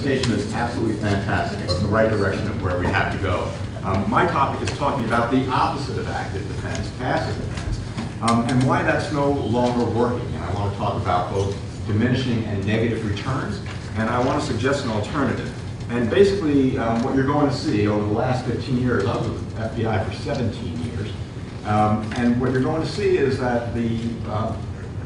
presentation is absolutely fantastic. It's the right direction of where we have to go. My topic is talking about the opposite of active defense, passive defense, and why that's no longer working. And I want to talk about both diminishing and negative returns, and I want to suggest an alternative. And basically, what you're going to see over the last 15 years, I was with the FBI for 17 years, and what you're going to see is that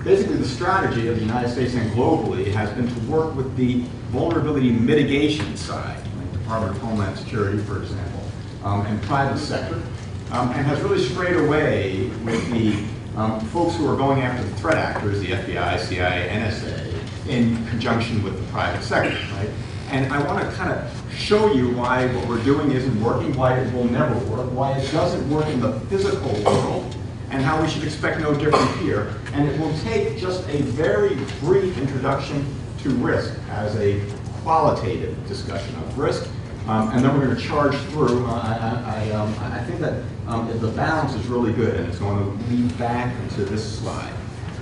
basically the strategy of the United States and globally has been to work with the vulnerability mitigation side, like Department of Homeland Security, for example, and private sector, and has really strayed away with the folks who are going after the threat actors, the FBI, CIA, NSA, in conjunction with the private sector, right? And I want to kind of show you why what we're doing isn't working, why it will never work, why it doesn't work in the physical world, and how we should expect no different here. And it will take just a very brief introduction to risk as a qualitative discussion of risk. And then we're going to charge through. I think that the balance is really good, and it's going to lead back into this slide.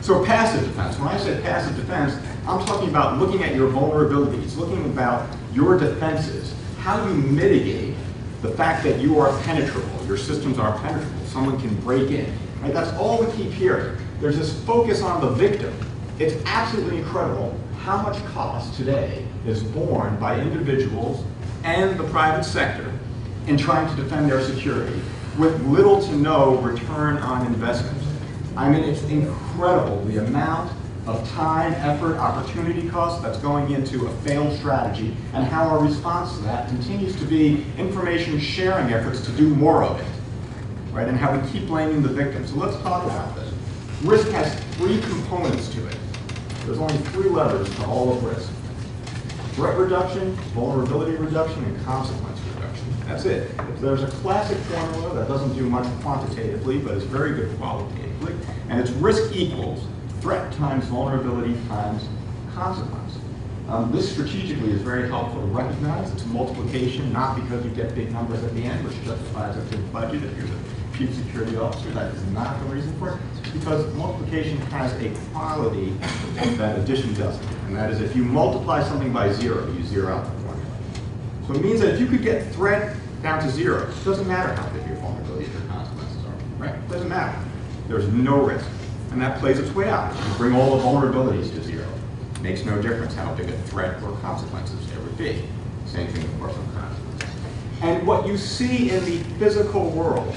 So passive defense. When I say passive defense, I'm talking about looking at your vulnerabilities, looking about your defenses, how you mitigate the fact that you are penetrable, your systems are penetrable, someone can break in. Right? That's all we keep hearing. There's this focus on the victim. It's absolutely incredible how much cost today is borne by individuals and the private sector in trying to defend their security with little to no return on investment. I mean, it's incredible the amount of time, effort, opportunity cost that's going into a failed strategy, and how our response to that continues to be information sharing efforts to do more of it, right? And how we keep blaming the victim. So let's talk about this. Risk has three components to it. There's only three levers to all of risk: threat reduction, vulnerability reduction, and consequence reduction. That's it. There's a classic formula that doesn't do much quantitatively, but is very good qualitatively, and it's risk equals threat times vulnerability times consequence. This strategically is very helpful to recognize. It's a multiplication, not because you get big numbers at the end, which justifies a big budget if you're the chief security officer. That is not the reason for it. It's because multiplication has a quality that addition doesn't. And that is, if you multiply something by zero, you zero out the formula. So it means that if you could get threat down to zero, it doesn't matter how big your vulnerabilities or consequences are, right? It doesn't matter. There's no risk. And that plays its way out. You bring all the vulnerabilities to zero. It makes no difference how big a threat or consequences there would be. Same thing, of course, on consequences. And what you see in the physical world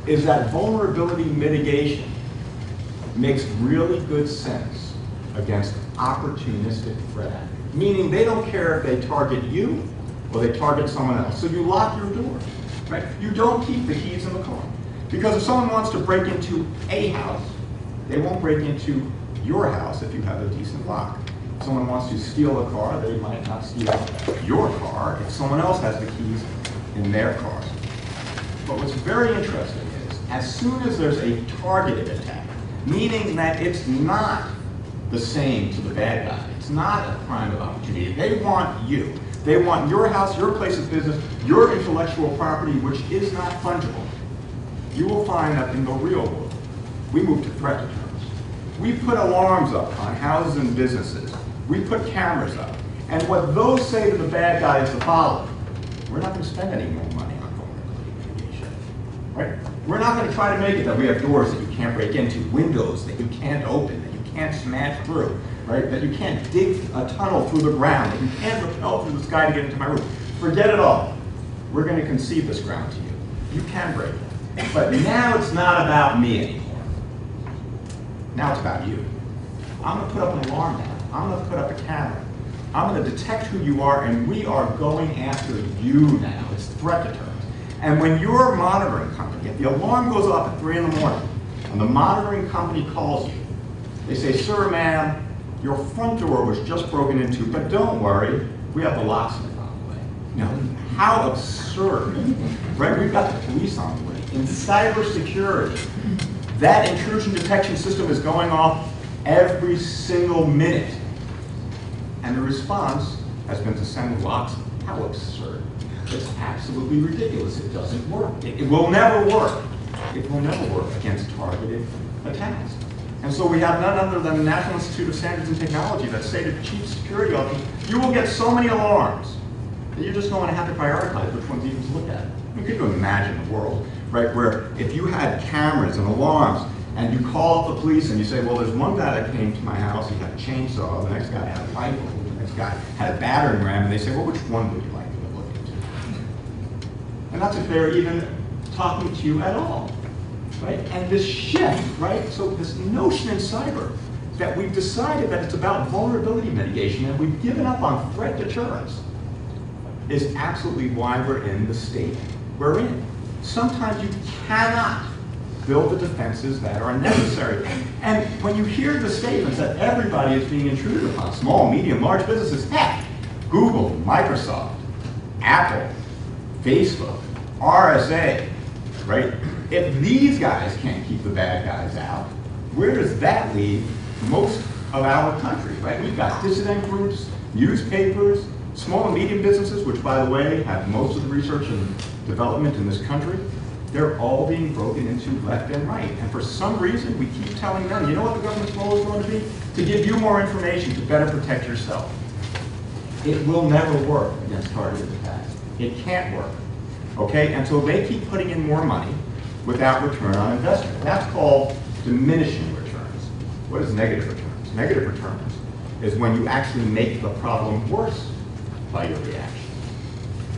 is that vulnerability mitigation makes really good sense against opportunistic threat actors. Meaning they don't care if they target you or they target someone else. So you lock your door, right? You don't keep the keys in the car. Because if someone wants to break into a house, they won't break into your house if you have a decent lock. If someone wants to steal a car, they might not steal your car if someone else has the keys in their car. But what's very interesting is, as soon as there's a targeted attack, meaning that it's not the same to the bad guy, it's not a crime of opportunity, they want you. They want your house, your place of business, your intellectual property, which is not fungible. You will find that in the real world, we move to threat deterrence. We put alarms up on houses and businesses. We put cameras up. And what those say to the bad guy is the following: we're not going to spend any more money on vulnerability mitigation, right? We're not going to try to make it that we have doors that you can't break into, windows that you can't open, that you can't smash through, right? That you can't dig a tunnel through the ground, that you can't rappel through the sky to get into my roof. Forget it all. We're going to concede this ground to you. You can break it. But now it's not about me anymore. Now it's about you. I'm going to put up an alarm now. I'm going to put up a camera. I'm going to detect who you are, and we are going after you now. It's threat deterrence. And when your monitoring company, if the alarm goes off at 3 in the morning, and the monitoring company calls you, they say, "Sir, ma'am, your front door was just broken into, but don't worry, we have the locksmith on the way." Now, how absurd, right? We've got the police on the way. In cybersecurity, that intrusion detection system is going off every single minute. And the response has been to send locksmith. How absurd. It's absolutely ridiculous. It doesn't work. It will never work. It will never work against targeted attacks. And so we have none other than the National Institute of Standards and Technology that say to the chief security officer, you will get so many alarms that you're just going to have to prioritize which ones even to look at. I mean, could you imagine a world, right, where if you had cameras and alarms and you call up the police and you say, well, there's one guy that came to my house, he had a chainsaw, the next guy had a rifle, the next guy had a battering ram, and they say, well, which one would you like me to look into? And that's if they're even talking to you at all, right? And this shift, right, so this notion in cyber that we've decided that it's about vulnerability mitigation and we've given up on threat deterrence is absolutely why we're in the state we're in. Sometimes you cannot build the defenses that are necessary. And when you hear the statements that everybody is being intruded upon, small, medium, large businesses, heck, Google, Microsoft, Apple, Facebook, RSA, right? If these guys can't keep the bad guys out, where does that leave most of our country, right? We've got dissident groups, newspapers, small and medium businesses, which, by the way, have most of the research and development in this country. They're all being broken into left and right. And for some reason, we keep telling them, you know what the government's role is going to be? To give you more information to better protect yourself. It will never work against targeted attacks. It can't work, okay? And so they keep putting in more money without return on investment. That's called diminishing returns. What is negative returns? Negative returns is when you actually make the problem worse by your reaction.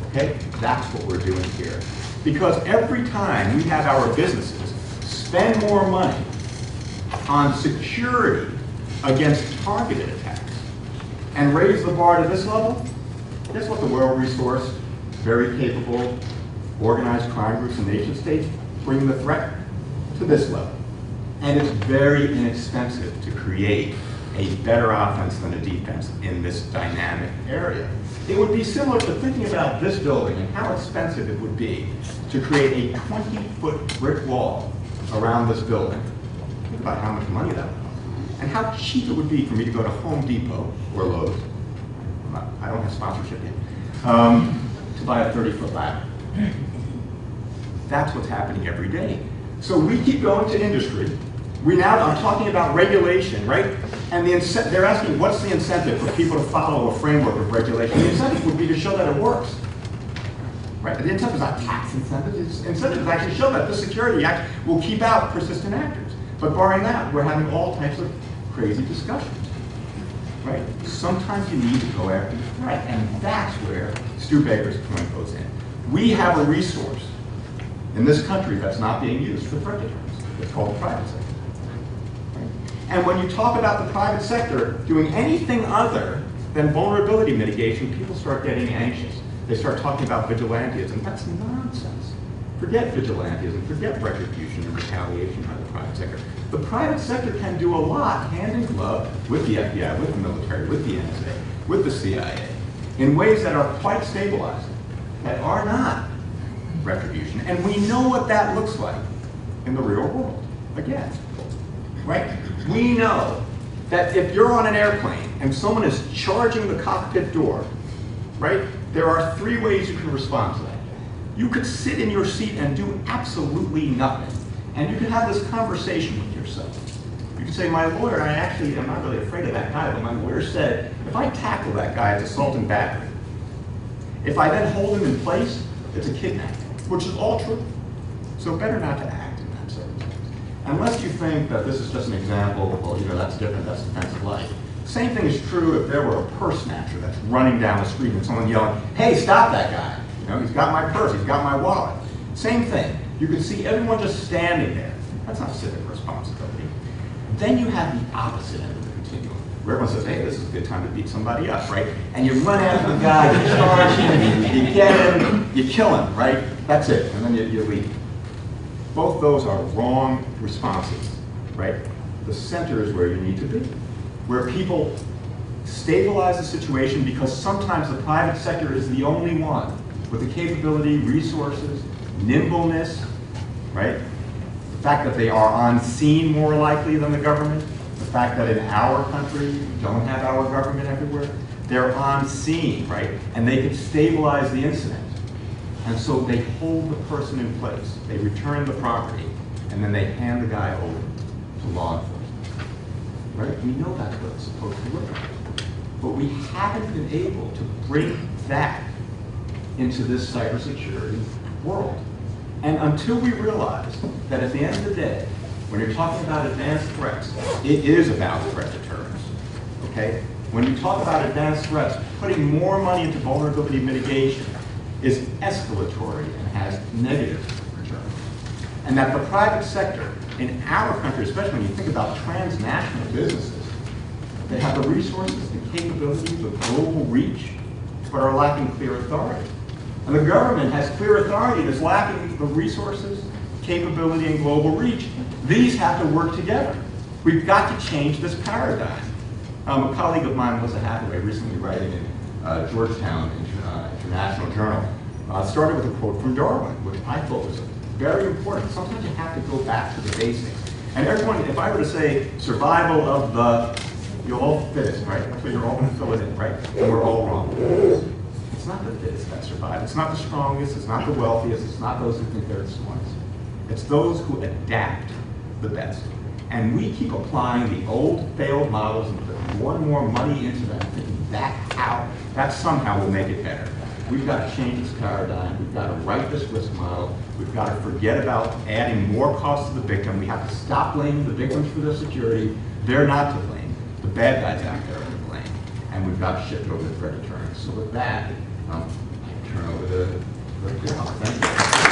Okay? That's what we're doing here. Because every time we have our businesses spend more money on security against targeted attacks and raise the bar to this level, guess what the well-resourced, very capable, organized crime groups and nation states bring the threat to this level. And it's very inexpensive to create a better offense than a defense in this dynamic area. It would be similar to thinking about this building and how expensive it would be to create a 20-foot brick wall around this building. Think about how much money that would cost. And how cheap it would be for me to go to Home Depot or Lowe's, I don't have sponsorship yet, to buy a 30-foot ladder. That's what's happening every day. So we keep going to industry. I'm talking about regulation, right? And they're asking, what's the incentive for people to follow a framework of regulation? The incentive would be to show that it works, right? The incentive is not tax incentives. The incentive is actually show that the Security Act will keep out persistent actors. But barring that, we're having all types of crazy discussions, right? Sometimes you need to go after the threat, and that's where Stu Baker's point goes in. We have a resource in this country that's not being used for threat deterrence. It's called the private sector. And when you talk about the private sector doing anything other than vulnerability mitigation, people start getting anxious. They start talking about vigilantism. That's nonsense. Forget vigilantism, forget retribution and retaliation by the private sector. The private sector can do a lot hand in glove with the FBI, with the military, with the NSA, with the CIA, in ways that are quite stabilizing, that are not retribution. And we know what that looks like in the real world, again. Right? We know that if you're on an airplane and someone is charging the cockpit door, right, there are 3 ways you can respond to that. You could sit in your seat and do absolutely nothing. And you could have this conversation with yourself. You could say, my lawyer, I actually am not really afraid of that guy, but my lawyer said, if I tackle that guy, it's assault and battery. If I then hold him in place, it's a kidnapping, which is all true. So better not to act in that circumstance. Unless you think that this is just an example, well, you know, that's different, that's defensive life. Same thing is true if there were a purse snatcher that's running down the street and someone yelling, hey, stop that guy. You know, he's got my purse, he's got my wallet. Same thing. You can see everyone just standing there. That's not civic responsibility. Then you have the opposite end of the continuum, where everyone says, hey, this is a good time to beat somebody up, right? And you run after the guy, you charge him, you get him, you kill him, right? That's it, and then you leave. Both those are wrong responses, right? The center is where you need to be, where people stabilize the situation because sometimes the private sector is the only one with the capability, resources, nimbleness, right? The fact that they are on scene more likely than the government, the fact that in our country, we don't have our government everywhere, they're on scene, right? And they can stabilize the incident. And so they hold the person in place, they return the property, and then they hand the guy over to law enforcement. right? We know that's what it's supposed to look like. But we haven't been able to bring that into this cybersecurity world. And until we realize that at the end of the day, when you're talking about advanced threats, it is about threat deterrence, okay? When you talk about advanced threats, putting more money into vulnerability mitigation is escalatory and has negative returns. And that the private sector, in our country, especially when you think about transnational businesses, they have the resources, the capabilities, the global reach, but are lacking clear authority. And the government has clear authority that's lacking the resources, capability, and global reach. These have to work together. We've got to change this paradigm. A colleague of mine, Melissa Hathaway, recently writing in Georgetown International Journal, started with a quote from Darwin, which I thought was very important. Sometimes you have to go back to the basics. And everyone, if I were to say survival of the, you'll all fittest, right? That's what you're all going to fill it in, right? And we're all wrong. It's not the fittest that survive. It's not the strongest. It's not the wealthiest. It's not those who think they're the smartest. It's those who adapt the best. And we keep applying the old failed models and putting more and more money into them, thinking that somehow will make it better. We've got to change this paradigm. We've got to write this risk model. We've got to forget about adding more costs to the victim. We have to stop blaming the victims for their security. They're not to blame. The bad guys out there are to blame. And we've got to shift over to threat deterrence. So with that, I turn over to Rick. Thank you.